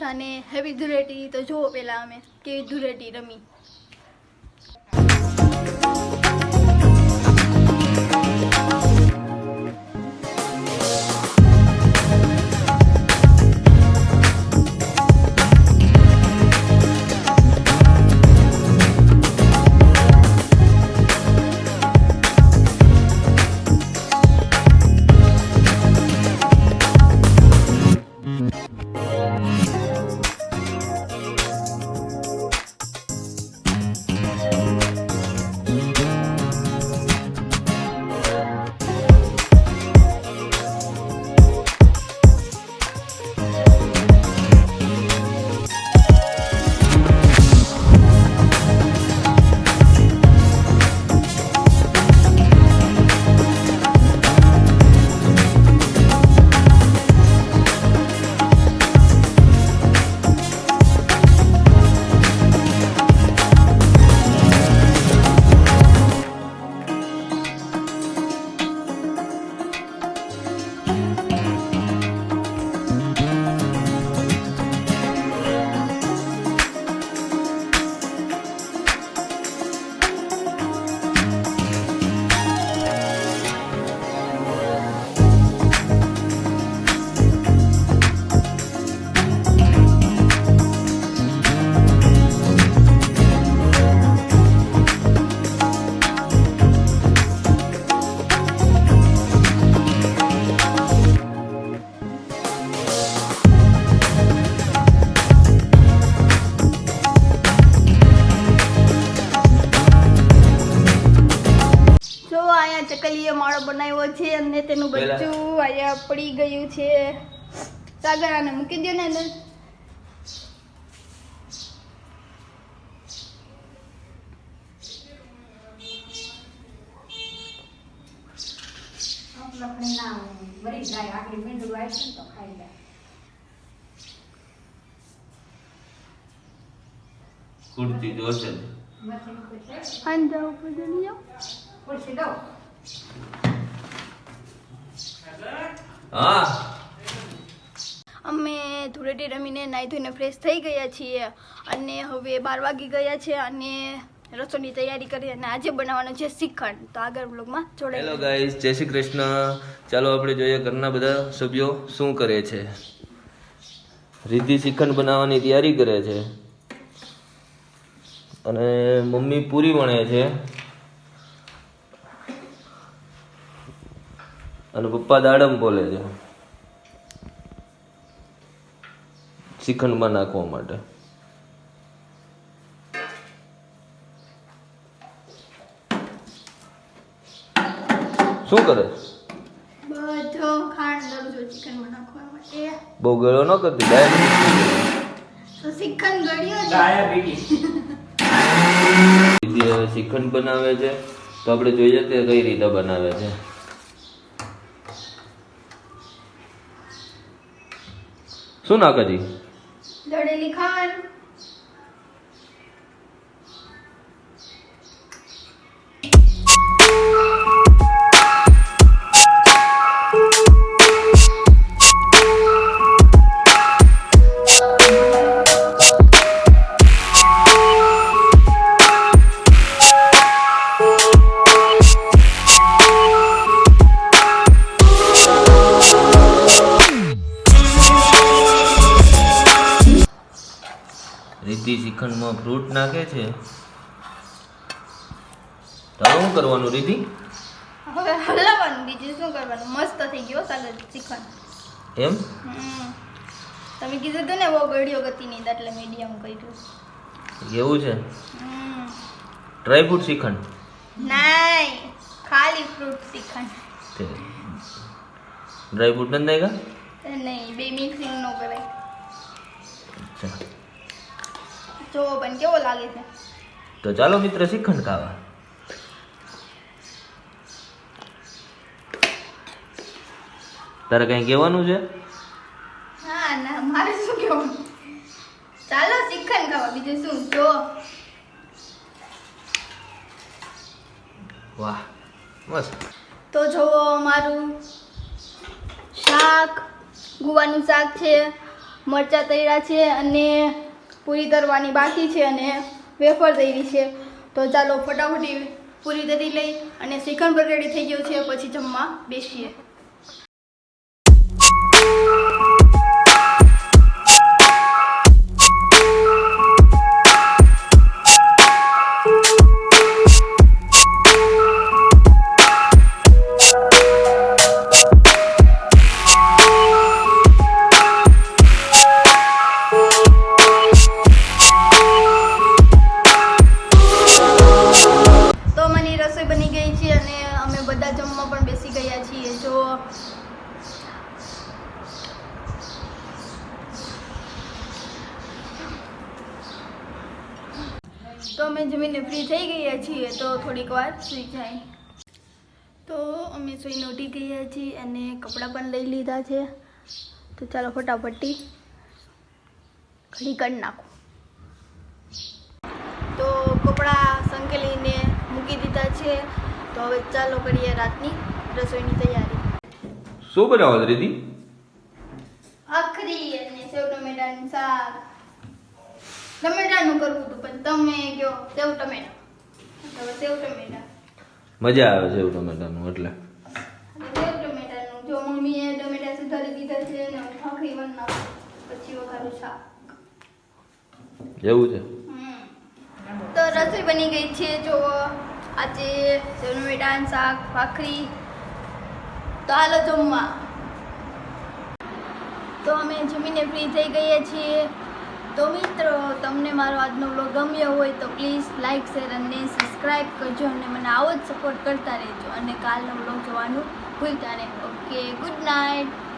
બધાને હેપી ધૂળેટી. તો જુઓ પહેલાં અમે કેવી ધૂળેટી રમી. ચકલીએ માળો બનાવ્યો છે અને તેનું બચ્ચું અહીંયા પડી ગયું છે. સાગર આને મૂકી દો ને અંદર. કુર્તી જોશે અંદર ઉપર જઈ જાઓ. હા અમે ધૂળેટી રમીને નાહી ધોઈને ફ્રેશ થઈ ગયા છીએ અને હવે 12 વાગી ગયા છે અને રસોઈની તૈયારી કરી અને આજે બનાવવાનું છે શ્રીખંડ. તો આગળ બ્લોગમાં જોડાઈ. હેલો ગાઈસ, જય શ્રી કૃષ્ણ. ચાલો આપણે જોઈએ ઘરના બધા સભ્યો શું કરે છે. રિદ્ધિ શ્રીખંડ બનાવવાની તૈયારી કરે છે અને મમ્મી પૂરી વણે છે અને પપ્પા દાડમ બોલે છે શ્રીખંડમાં નાખવા માટે. શું કરે? બધો ખાંડ દળું છું શ્રીખંડમાં નાખવા માટે. બહુ ગળો ન કરતી, ડાયાબિટીસ. તો શ્રીખંડ ગળ્યો છે. ડાયાબિટીસ. દીદી હવે શ્રીખંડ બનાવે છે તો આપણે જોઈએ કે કઈ રીતે બનાવે છે. શું નાખે છે? દળેલી ખાંડ. રીતિ શ્રીખંડમાં ફ્રૂટ નાખે છે. તારે શું કરવાનું રીતિ? હવે હલાવવાનું, બીજું શું કરવાનું. મસ્ત થઈ ગયો સાગર શ્રીખંડ. એમ તમે કીધું હતું ને બહુ ગળ્યો ગતિ નહીં એટલે મીડિયમ કર્યું. એવું છે? ડ્રાય ફ્રૂટ શ્રીખંડ નહીં, ખાલી ફ્રૂટ શ્રીખંડ. ડ્રાય ફ્રૂટ નથી નાખ્યા? નહીં, બે મિક્સિંગ ન કરાય. અચ્છા, જો પણ કેવો લાગે છે. તો ચાલો મિત્ર શ્રીખંડ ખાવા. તારે કઈ કહેવાનું છે? હા ના, મારે શું કહેવાનું. ચાલો શ્રીખંડ ખાવા, બીજું શું. જો વાહ, મસ્ત. તો જોવો મારું શાક, ગુવાનું શાક છે, મરચાં તળ્યા છે અને પૂરી તરવાની બાકી છે અને વેફર તળી છે. તો ચાલો ફટાફટી પૂરી તરી લઈ અને શ્રીખંડ પણ રેડી થઈ ગયો છે. પછી જમવા બેસીએ. તો અમારી રસોઈ બની ગઈ છે અને અમે બધા જમવા પણ બેસી ગયા છીએ. જો તો અમે જમીને ફ્રી થઈ ગયા છીએ. તો થોડીક વાર સુઈ જાય. તો અમે સુઈને ઉઠી ગયા છીએ અને કપડાં પણ લઈ લીધા છે. તો ચાલો ફટાફટી ઘડી કરી નાખો. તો કપડાં સંકેલીને મૂકી દીધા છે. તો હવે ચાલો કરીએ રાતની રસોઈની તૈયારી. શું બનાવો છો રીતિ? આખરી અને સેવ ટમેટાનું શાક. ટમેટાનું કરવું હતું પણ તમે કહો સેવ ટમેટા. તો સેવ ટમેટા. મજા આવે છે એવું ટમેટાનું એટલે. સેવ ટમેટાનું. જો મમ્મીએ ટમેટા સુધારી દીધા છે ને હું આખરી બનાવું પછી વઘારું શાક. એવું છે. તો રસોઈ બની ગઈ છે. જો આજે સેવ ટમેટાનું શાક, ભાખરી. તો હાલો જમવા. તો અમે જમીને ફ્રી થઈ ગયા છીએ. તો મિત્રો તમને મારો આજનો વ્લોગ ગમ્યો હોય તો પ્લીઝ લાઇક શેર અને સબસ્ક્રાઈબ કરજો અને મને આવો જ સપોર્ટ કરતા રહેજો અને કાલનો વ્લોગ જોવાનું ભૂલતા નહીં. Okay, good night.